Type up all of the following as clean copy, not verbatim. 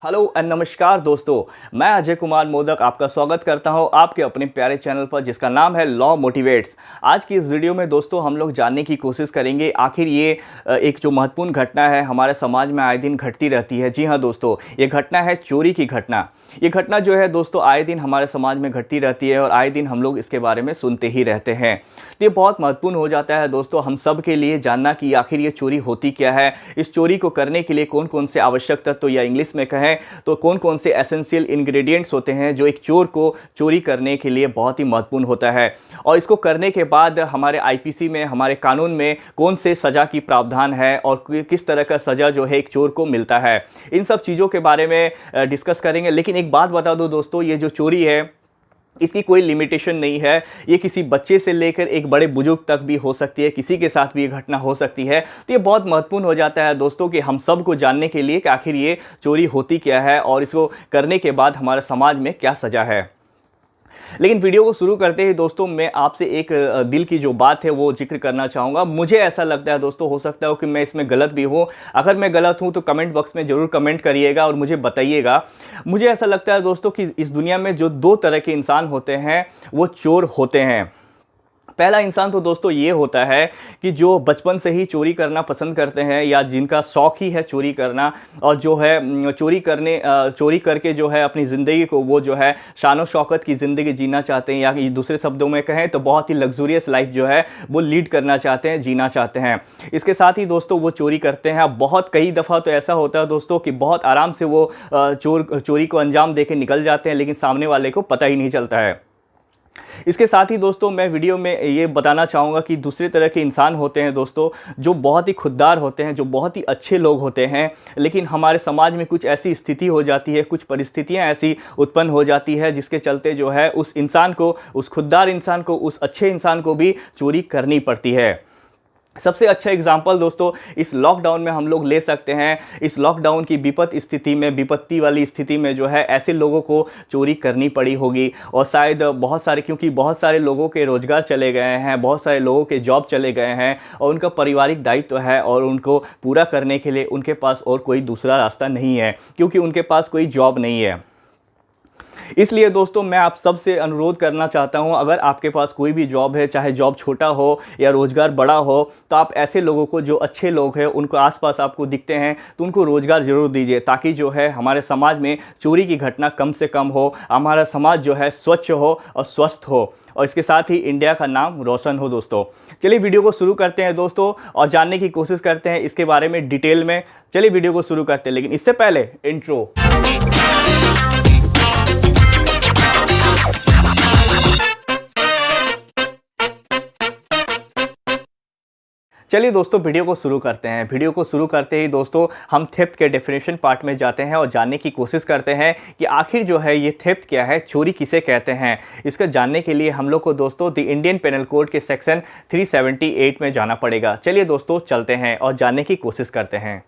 Hello and नमस्कार दोस्तों। मैं अजय कुमार मोदक आपका स्वागत करता हूं आपके अपने प्यारे चैनल पर जिसका नाम है लॉ मोटिवेट्स। आज की इस वीडियो में दोस्तों हम लोग जानने की कोशिश करेंगे आखिर ये एक जो महत्वपूर्ण घटना है हमारे समाज में आए दिन घटती रहती है। जी हाँ दोस्तों, ये घटना है चोरी की घटना। ये घटना जो है दोस्तों आए दिन हमारे समाज में घटती रहती है और आए दिन हम लोग इसके बारे में सुनते ही रहते हैं। तो ये बहुत महत्वपूर्ण हो जाता है दोस्तों हम सब के लिए जानना कि आखिर ये चोरी होती क्या है, इस चोरी को करने के लिए कौन कौन से आवश्यक तत्व या इंग्लिश में कहें तो कौन कौन से एसेंशियल इंग्रेडिएंट्स होते हैं जो एक चोर को चोरी करने के लिए बहुत ही महत्वपूर्ण होता है, और इसको करने के बाद हमारे आईपीसी में हमारे कानून में कौन से सज़ा की प्रावधान है और किस तरह का सज़ा जो है एक चोर को मिलता है। इन सब चीज़ों के बारे में डिस्कस करेंगे। लेकिन एक बात बता दो दोस्तों, ये जो चोरी है इसकी कोई लिमिटेशन नहीं है। ये किसी बच्चे से लेकर एक बड़े बुजुर्ग तक भी हो सकती है, किसी के साथ भी ये घटना हो सकती है। तो ये बहुत महत्वपूर्ण हो जाता है दोस्तों कि हम सब को जानने के लिए कि आखिर ये चोरी होती क्या है और इसको करने के बाद हमारे समाज में क्या सज़ा है। लेकिन वीडियो को शुरू करते ही दोस्तों मैं आपसे एक दिल की जो बात है वो जिक्र करना चाहूँगा। मुझे ऐसा लगता है दोस्तों, हो सकता है कि मैं इसमें गलत भी हूँ। अगर मैं गलत हूँ तो कमेंट बॉक्स में ज़रूर कमेंट करिएगा और मुझे बताइएगा। मुझे ऐसा लगता है दोस्तों कि इस दुनिया में जो दो तरह के इंसान होते हैं वो चोर होते हैं। पहला इंसान तो दोस्तों ये होता है कि जो बचपन से ही चोरी करना पसंद करते हैं या जिनका शौक़ ही है चोरी करना, और जो है चोरी करके जो है अपनी ज़िंदगी को वो जो है शान और शौकत की ज़िंदगी जीना चाहते हैं, या दूसरे शब्दों में कहें तो बहुत ही लग्जूरियस लाइफ जो है वो लीड करना चाहते हैं, जीना चाहते हैं। इसके साथ ही दोस्तों वो चोरी करते हैं। अब बहुत कई दफ़ा तो ऐसा होता है दोस्तों कि बहुत आराम से वो चोरी को अंजाम दे के निकल जाते हैं, लेकिन सामने वाले को पता ही नहीं चलता है। इसके साथ ही दोस्तों मैं वीडियो में ये बताना चाहूँगा कि दूसरे तरह के इंसान होते हैं दोस्तों जो बहुत ही खुददार होते हैं, जो बहुत ही अच्छे लोग होते हैं, लेकिन हमारे समाज में कुछ ऐसी स्थिति हो जाती है, कुछ परिस्थितियाँ ऐसी उत्पन्न हो जाती है जिसके चलते जो है उस इंसान को, उस खुददार इंसान को, उस अच्छे इंसान को भी चोरी करनी पड़ती है। सबसे अच्छा एग्जाम्पल दोस्तों इस लॉकडाउन में हम लोग ले सकते हैं। इस लॉकडाउन की विपत्ति वाली स्थिति में जो है ऐसे लोगों को चोरी करनी पड़ी होगी, और शायद क्योंकि बहुत सारे लोगों के रोज़गार चले गए हैं, बहुत सारे लोगों के जॉब चले गए हैं और उनका पारिवारिक दायित्व है और उनको पूरा करने के लिए उनके पास और कोई दूसरा रास्ता नहीं है, क्योंकि उनके पास कोई जॉब नहीं है। इसलिए दोस्तों मैं आप सबसे अनुरोध करना चाहता हूं, अगर आपके पास कोई भी जॉब है, चाहे जॉब छोटा हो या रोज़गार बड़ा हो, तो आप ऐसे लोगों को, जो अच्छे लोग हैं, उनको आसपास आपको दिखते हैं तो उनको रोज़गार ज़रूर दीजिए, ताकि जो है हमारे समाज में चोरी की घटना कम से कम हो, हमारा समाज जो है स्वच्छ हो और स्वस्थ हो, और इसके साथ ही इंडिया का नाम रोशन हो। दोस्तों चलिए वीडियो को शुरू करते हैं दोस्तों और जानने की कोशिश करते हैं इसके बारे में डिटेल में। चलिए वीडियो को शुरू करते हैं, लेकिन इससे पहले इंट्रो। चलिए दोस्तों वीडियो को शुरू करते हैं। वीडियो को शुरू करते ही दोस्तों हम थेफ्ट के डेफिनेशन पार्ट में जाते हैं और जानने की कोशिश करते हैं कि आखिर जो है ये थेफ्ट क्या है, चोरी किसे कहते हैं। इसका जानने के लिए हम लोग को दोस्तों द इंडियन पेनल कोड के सेक्शन 378 में जाना पड़ेगा। चलिए दोस्तों चलते हैं और जानने की कोशिश करते हैं।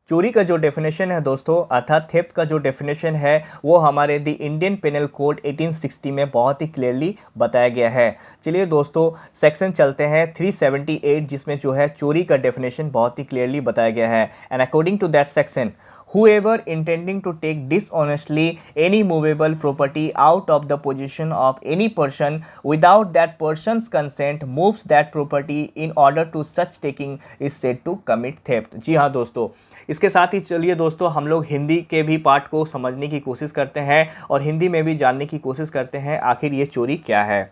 चोरी का जो डेफिनेशन है दोस्तों, अर्थात थेफ्ट का जो डेफिनेशन है वो हमारे द इंडियन पेनल कोड 1860 में बहुत ही क्लियरली बताया गया है। चलिए दोस्तों सेक्शन चलते हैं 378, जिसमें जो है चोरी का डेफिनेशन बहुत ही क्लियरली बताया गया है। And according to that section, whoever intending to take dishonestly any movable property out of the possession of any person without that person's consent moves that property in order to such taking is said to commit theft। जी हाँ दोस्तों, इसके साथ ही चलिए दोस्तों हम लोग हिंदी के भी पार्ट को समझने की कोशिश करते हैं और हिंदी में भी जानने की कोशिश करते हैं आखिर ये चोरी क्या है।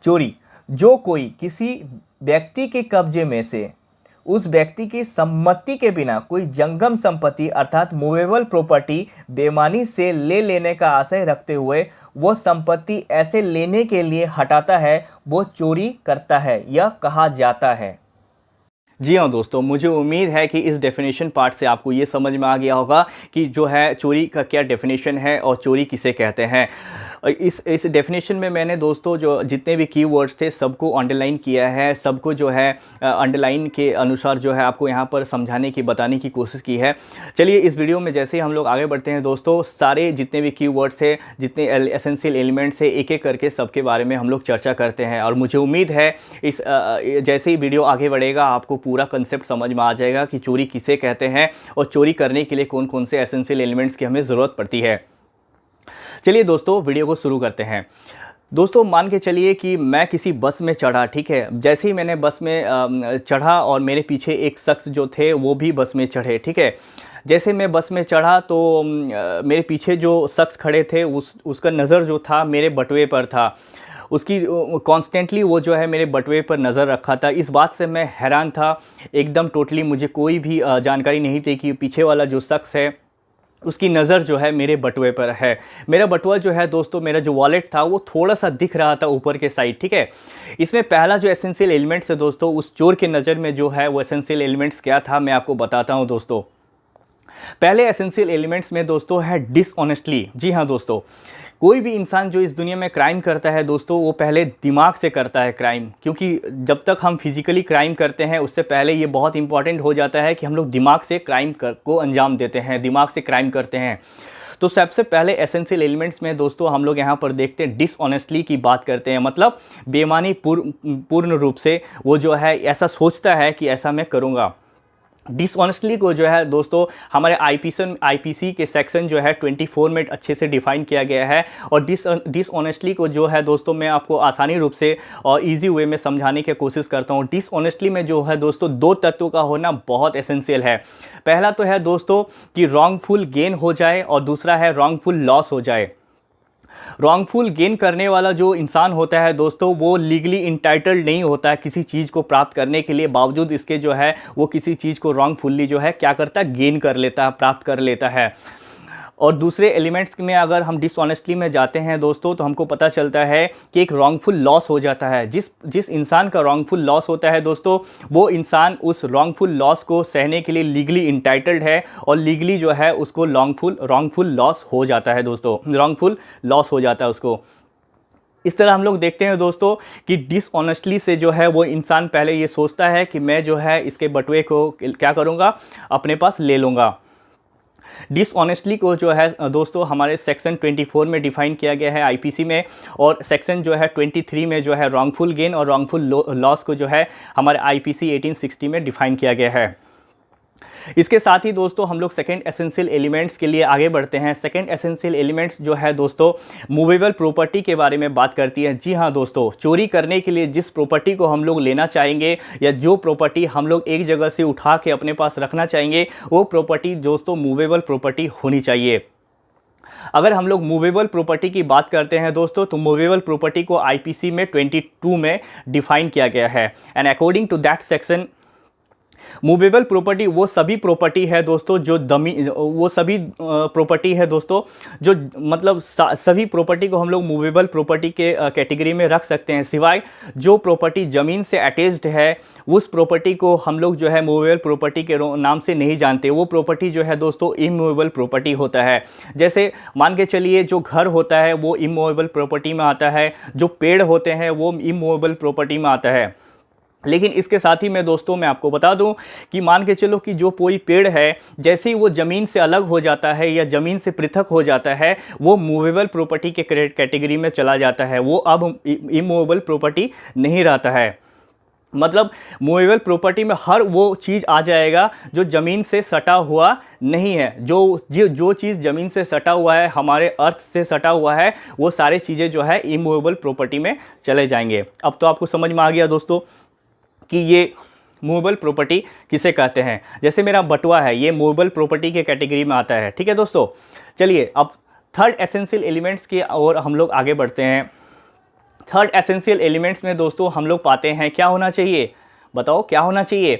चोरी, जो कोई किसी व्यक्ति के कब्जे में से उस व्यक्ति की सम्मति के बिना कोई जंगम संपत्ति अर्थात मूवेबल प्रॉपर्टी बेईमानी से ले लेने का आशय रखते हुए वो संपत्ति ऐसे लेने के लिए हटाता है, वो चोरी करता है, यह कहा जाता है। जी हाँ दोस्तों, मुझे उम्मीद है कि इस डेफिनेशन पार्ट से आपको ये समझ में आ गया होगा कि जो है चोरी का क्या डेफिनेशन है और चोरी किसे कहते हैं। इस डेफिनेशन में मैंने दोस्तों जो जितने भी कीवर्ड्स थे सबको अंडरलाइन किया है, सबको जो है अंडरलाइन के अनुसार जो है आपको यहाँ पर समझाने की, बताने की कोशिश की है। चलिए इस वीडियो में जैसे ही हम लोग आगे बढ़ते हैं दोस्तों, सारे जितने भी कीवर्ड्स है, जितने एसेंशियल एलिमेंट्स है, एक एक करके सबके बारे में हम लोग चर्चा करते हैं। और मुझे उम्मीद है इस जैसे ही वीडियो आगे बढ़ेगा आपको पूरा कंसेप्ट समझ में आ जाएगा कि चोरी किसे कहते हैं और चोरी करने के लिए कौन कौन से एसेंशियल एलिमेंट्स की हमें ज़रूरत पड़ती है। चलिए दोस्तों, वीडियो को शुरू करते हैं। दोस्तों, मान के चलिए कि मैं किसी बस में चढ़ा, ठीक है। जैसे ही मैंने बस में चढ़ा और मेरे पीछे एक शख्स जो थे वो भी बस में चढ़े, ठीक है। जैसे मैं बस में चढ़ा तो मेरे पीछे जो शख्स खड़े थे उसका नज़र जो था मेरे बटुए पर था। उसकी कॉन्स्टेंटली वो जो है मेरे बटुए पर नज़र रखा था। इस बात से मैं हैरान था एकदम टोटली। मुझे कोई भी जानकारी नहीं थी कि पीछे वाला जो शख्स है उसकी नज़र जो है मेरे बटुए पर है। मेरा बटुआ जो है दोस्तों, मेरा जो वॉलेट था वो थोड़ा सा दिख रहा था ऊपर के साइड, ठीक है। इसमें पहला जो एसेंशियल एलिमेंट्स है दोस्तों, उस चोर के नज़र में जो है वो एसेंशियल एलिमेंट्स क्या था, मैं आपको बताता हूँ दोस्तों। पहले एसेंशियल एलिमेंट्स में दोस्तों है डिसऑनेस्टली। जी हाँ दोस्तों, कोई भी इंसान जो इस दुनिया में क्राइम करता है दोस्तों, वो पहले दिमाग से करता है क्राइम। क्योंकि जब तक हम फिजिकली क्राइम करते हैं उससे पहले ये बहुत इंपॉर्टेंट हो जाता है कि हम लोग दिमाग से क्राइम को अंजाम देते हैं, दिमाग से क्राइम करते हैं। तो सबसे पहले एसेंशियल एलिमेंट्स में दोस्तों हम लोग यहाँ पर देखते हैं डिसऑनेस्टली की बात करते हैं। मतलब बेईमानी पूर्ण रूप से वो जो है ऐसा सोचता है कि ऐसा मैं करूँगा। डिसऑनेस्टली को जो है दोस्तों हमारे आईपीसी के सेक्शन जो है 24 में अच्छे से डिफाइन किया गया है। और डिसऑनेस्टली को जो है दोस्तों मैं आपको आसानी रूप से और इजी वे में समझाने की कोशिश करता हूँ। डिसऑनेस्टली में जो है दोस्तों दो तत्वों का होना बहुत एसेंशियल है। पहला तो है दोस्तों कि रॉन्गफुल गेन हो जाए और दूसरा है रॉन्गफुल लॉस हो जाए। रॉन्गफुल गेन करने वाला जो इंसान होता है दोस्तों, वो लीगली इंटाइटल्ड नहीं होता है किसी चीज़ को प्राप्त करने के लिए, बावजूद इसके जो है वो किसी चीज़ को रॉन्गफुल्ली जो है क्या करता है, गेन कर लेता है, प्राप्त कर लेता है। और दूसरे एलिमेंट्स में अगर हम डिसऑनेस्टली में जाते हैं दोस्तों, तो हमको पता चलता है कि एक रॉन्गफुल लॉस हो जाता है। जिस इंसान का रॉन्गफुल लॉस होता है दोस्तों, वो इंसान उस रॉन्गफुल लॉस को सहने के लिए लीगली इंटाइटल्ड है और लीगली जो है उसको रॉन्गफुल लॉस हो जाता है दोस्तों, रॉन्गफुल लॉस हो जाता है उसको। इस तरह हम लोग देखते हैं दोस्तों कि डिसऑनेस्टली से जो है वो इंसान पहले ये सोचता है कि मैं जो है इसके बटुए को क्या करूँगा, अपने पास ले लूँगा। डिसऑनेस्टली को जो है दोस्तों हमारे सेक्शन 24 में डिफाइन किया गया है आईपीसी में, और सेक्शन जो है 23 में जो है रॉन्गफुल गेन और रॉन्गफुल लॉस को जो है हमारे आईपीसी 1860 में डिफाइन किया गया है। इसके साथ ही दोस्तों हम लोग सेकंड एसेंशियल एलिमेंट्स के लिए आगे बढ़ते हैं। सेकंड एसेंशियल एलिमेंट्स जो है दोस्तों मूवेबल प्रॉपर्टी के बारे में बात करती है। जी हाँ दोस्तों, चोरी करने के लिए जिस प्रॉपर्टी को हम लोग लेना चाहेंगे या जो प्रॉपर्टी हम लोग एक जगह से उठा के अपने पास रखना चाहेंगे, वो प्रॉपर्टी दोस्तों मूवेबल प्रॉपर्टी होनी चाहिए। अगर हम लोग मूवेबल प्रॉपर्टी की बात करते हैं दोस्तों, तो मूवेबल प्रॉपर्टी को आईपीसी में 22 में डिफाइन किया गया है। And according to that section, movable property वो सभी प्रॉपर्टी है दोस्तों जो वो सभी प्रॉपर्टी है दोस्तों जो मतलब सभी प्रॉपर्टी को हम लोग मूवेबल प्रॉपर्टी के कैटेगरी में रख सकते हैं, सिवाय जो प्रॉपर्टी ज़मीन से अटैच्ड है उस प्रॉपर्टी को हम लोग जो है मूवेबल प्रॉपर्टी के नाम से नहीं जानते। वो प्रॉपर्टी जो है दोस्तों इमूवेबल प्रॉपर्टी होता है। जैसे मान के चलिए जो घर होता है वो इमूवेबल प्रॉपर्टी में आता है, जो पेड़ होते हैं वो इमूवेबल प्रॉपर्टी में आता है। लेकिन इसके साथ ही मैं दोस्तों मैं आपको बता दूं कि मान के चलो कि जो कोई पेड़ है जैसे ही वो ज़मीन से अलग हो जाता है या ज़मीन से पृथक हो जाता है, वो मूवेबल प्रॉपर्टी के कैटेगरी में चला जाता है, वो अब इमूवेबल प्रॉपर्टी नहीं रहता है। मतलब मूवेबल प्रॉपर्टी में हर वो चीज़ आ जाएगा जो ज़मीन से सटा हुआ नहीं है। जो चीज़ ज़मीन से सटा हुआ है, हमारे अर्थ से सटा हुआ है, वो सारी चीज़ें जो है इमूवेबल प्रॉपर्टी में चले जाएंगे। अब तो आपको समझ में आ गया दोस्तों कि ये मूवेबल प्रॉपर्टी किसे कहते हैं। जैसे मेरा बटुआ है, ये मूवेबल प्रॉपर्टी के कैटेगरी में आता है। ठीक है दोस्तों, चलिए अब थर्ड एसेंशियल एलिमेंट्स की ओर हम लोग आगे बढ़ते हैं। थर्ड एसेंशियल एलिमेंट्स में दोस्तों हम लोग पाते हैं क्या होना चाहिए, बताओ क्या होना चाहिए।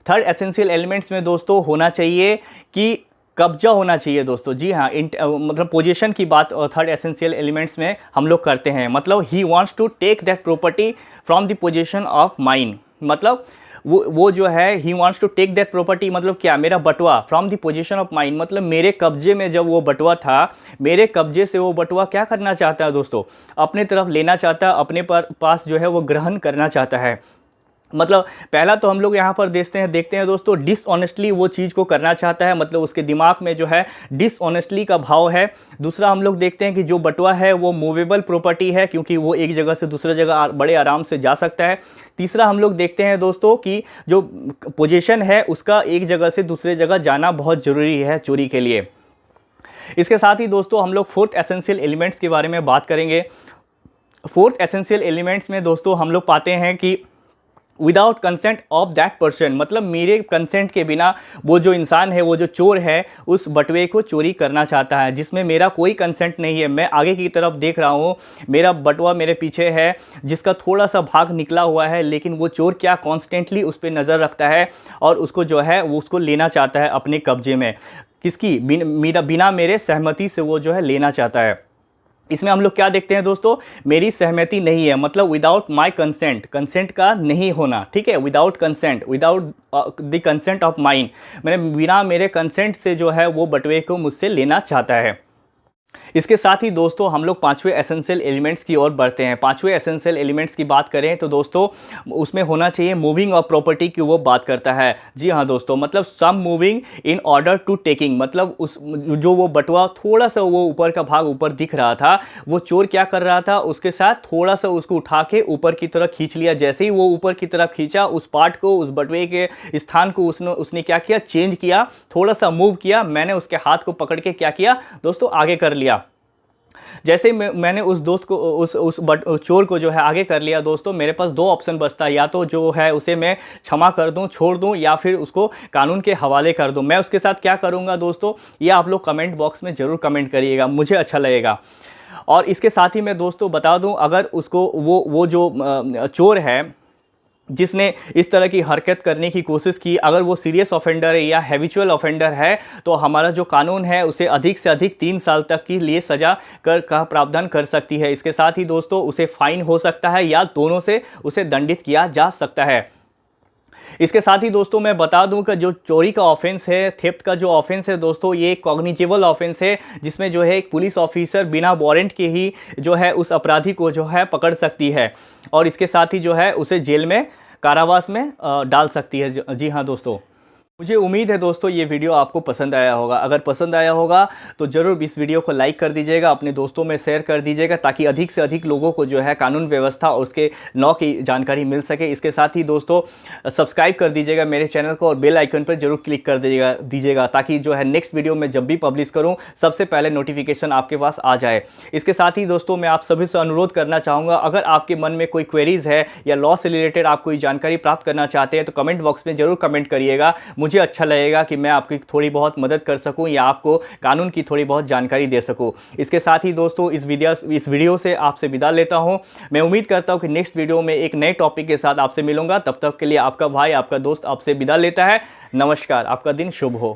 थर्ड एसेंशियल एलिमेंट्स में दोस्तों होना चाहिए कि कब्जा होना चाहिए दोस्तों। जी हाँ, मतलब पोजीशन की बात थर्ड एसेंशियल एलिमेंट्स में हम लोग करते हैं। मतलब he wants to take that property from the position of mine. मतलब वो जो है he wants to take that property, मतलब क्या, मेरा बटुआ from the position of mine, मतलब मेरे कब्जे में जब वो बटुआ था, मेरे कब्जे से वो बटुआ क्या करना चाहता है दोस्तों, अपने तरफ लेना चाहता है, अपने पास जो है वो ग्रहण करना चाहता है। मतलब पहला तो हम लोग यहाँ पर देखते हैं दोस्तों, डिसऑनेस्टली वो चीज़ को करना चाहता है, मतलब उसके दिमाग में जो है डिसऑनेस्टली का भाव है। दूसरा हम लोग देखते हैं कि जो बटुआ है वो मूवेबल प्रॉपर्टी है, क्योंकि वो एक जगह से दूसरे जगह बड़े आराम से जा सकता है। तीसरा हम लोग देखते हैं दोस्तों कि जो पोजीशन है उसका एक जगह से दूसरे जगह जाना बहुत ज़रूरी है चोरी के लिए। इसके साथ ही दोस्तों हम लोग फोर्थ एसेंशियल एलिमेंट्स के बारे में बात करेंगे। फोर्थ एसेंशियल एलिमेंट्स में दोस्तों हम लोग पाते हैं कि without consent of that person, मतलब मेरे कंसेंट के बिना वो जो इंसान है, वो जो चोर है, उस बटुए को चोरी करना चाहता है जिसमें मेरा कोई कंसेंट नहीं है। मैं आगे की तरफ देख रहा हूँ, मेरा बटुआ मेरे पीछे है जिसका थोड़ा सा भाग निकला हुआ है, लेकिन वो चोर क्या कॉन्स्टेंटली उस पर नज़र रखता है और उसको जो है वो उसको लेना चाहता है अपने कब्जे में। किसकी? बिना मेरे सहमति से वो जो है लेना चाहता है। इसमें हम लोग क्या देखते हैं दोस्तों, मेरी सहमति नहीं है, मतलब विदाउट माय कंसेंट, कंसेंट का नहीं होना, ठीक है, without consent, without the consent of mine, मैंने बिना मेरे कंसेंट से जो है वो बटुए को मुझसे लेना चाहता है। इसके साथ ही दोस्तों हम लोग पांचवें एसेंशियल एलिमेंट्स की ओर बढ़ते हैं। पांचवें एसेंशियल एलिमेंट्स की बात करें तो दोस्तों उसमें होना चाहिए मूविंग ऑफ प्रॉपर्टी की वो बात करता है। जी हाँ दोस्तों, मतलब some moving in order to taking, मतलब उस जो वो बटुआ थोड़ा सा वो ऊपर का भाग ऊपर दिख रहा था, वो चोर क्या कर रहा था, उसके साथ थोड़ा सा उसको उठा के ऊपर की तरफ खींच लिया। जैसे ही वो ऊपर की तरफ खींचा, उस पार्ट को, उस बटुए के स्थान को उसने क्या किया, चेंज किया, थोड़ा सा मूव किया। मैंने उसके हाथ को पकड़ के क्या किया दोस्तों, आगे कर लिया। जैसे मैंने उस दोस्त को उस चोर को जो है आगे कर लिया दोस्तों, मेरे पास दो ऑप्शन बचता है, या तो जो है उसे मैं क्षमा कर दूं, छोड़ दूं, या फिर उसको कानून के हवाले कर दूं। मैं उसके साथ क्या करूंगा दोस्तों, ये आप लोग कमेंट बॉक्स में ज़रूर कमेंट करिएगा, मुझे अच्छा लगेगा। और इसके साथ ही मैं दोस्तों बता दूं, अगर उसको वो जो चोर है जिसने इस तरह की हरकत करने की कोशिश की, अगर वो सीरियस ऑफेंडर है या हैबिचुअल ऑफेंडर है, तो हमारा जो कानून है उसे अधिक से अधिक 3 साल तक के लिए सज़ा का प्रावधान कर सकती है। इसके साथ ही दोस्तों उसे फाइन हो सकता है या दोनों से उसे दंडित किया जा सकता है। इसके साथ ही दोस्तों मैं बता दूं कि जो चोरी का ऑफेंस है, थेफ्ट का जो ऑफेंस है दोस्तों, ये कॉग्निजेबल ऑफेंस है, जिसमें जो है एक पुलिस ऑफिसर बिना वारंट के ही जो है उस अपराधी को जो है पकड़ सकती है और इसके साथ ही जो है उसे जेल में, कारावास में डाल सकती है। जी हाँ दोस्तों, मुझे उम्मीद है दोस्तों ये वीडियो आपको पसंद आया होगा। अगर पसंद आया होगा तो ज़रूर इस वीडियो को लाइक कर दीजिएगा, अपने दोस्तों में शेयर कर दीजिएगा, ताकि अधिक से अधिक लोगों को जो है कानून व्यवस्था और उसके लॉ की जानकारी मिल सके। इसके साथ ही दोस्तों सब्सक्राइब कर दीजिएगा मेरे चैनल को और बेल आइकन पर जरूर क्लिक कर दीजिएगा ताकि जो है नेक्स्ट वीडियो में जब भी पब्लिश करूँ सबसे पहले नोटिफिकेशन आपके पास आ जाए। इसके साथ ही दोस्तों मैं आप सभी से अनुरोध करना चाहूँगा, अगर आपके मन में कोई क्वेरीज़ है या लॉ से रिलेटेड आप कोई जानकारी प्राप्त करना चाहते हैं तो कमेंट बॉक्स में ज़रूर कमेंट करिएगा। मुझे अच्छा लगेगा कि मैं आपकी थोड़ी बहुत मदद कर सकूं या आपको कानून की थोड़ी बहुत जानकारी दे सकूं। इसके साथ ही दोस्तों इस वीडियो से आपसे विदा लेता हूं। मैं उम्मीद करता हूं कि नेक्स्ट वीडियो में एक नए टॉपिक के साथ आपसे मिलूंगा। तब तक के लिए आपका भाई, आपका दोस्त आपसे विदा लेता है। नमस्कार, आपका दिन शुभ हो।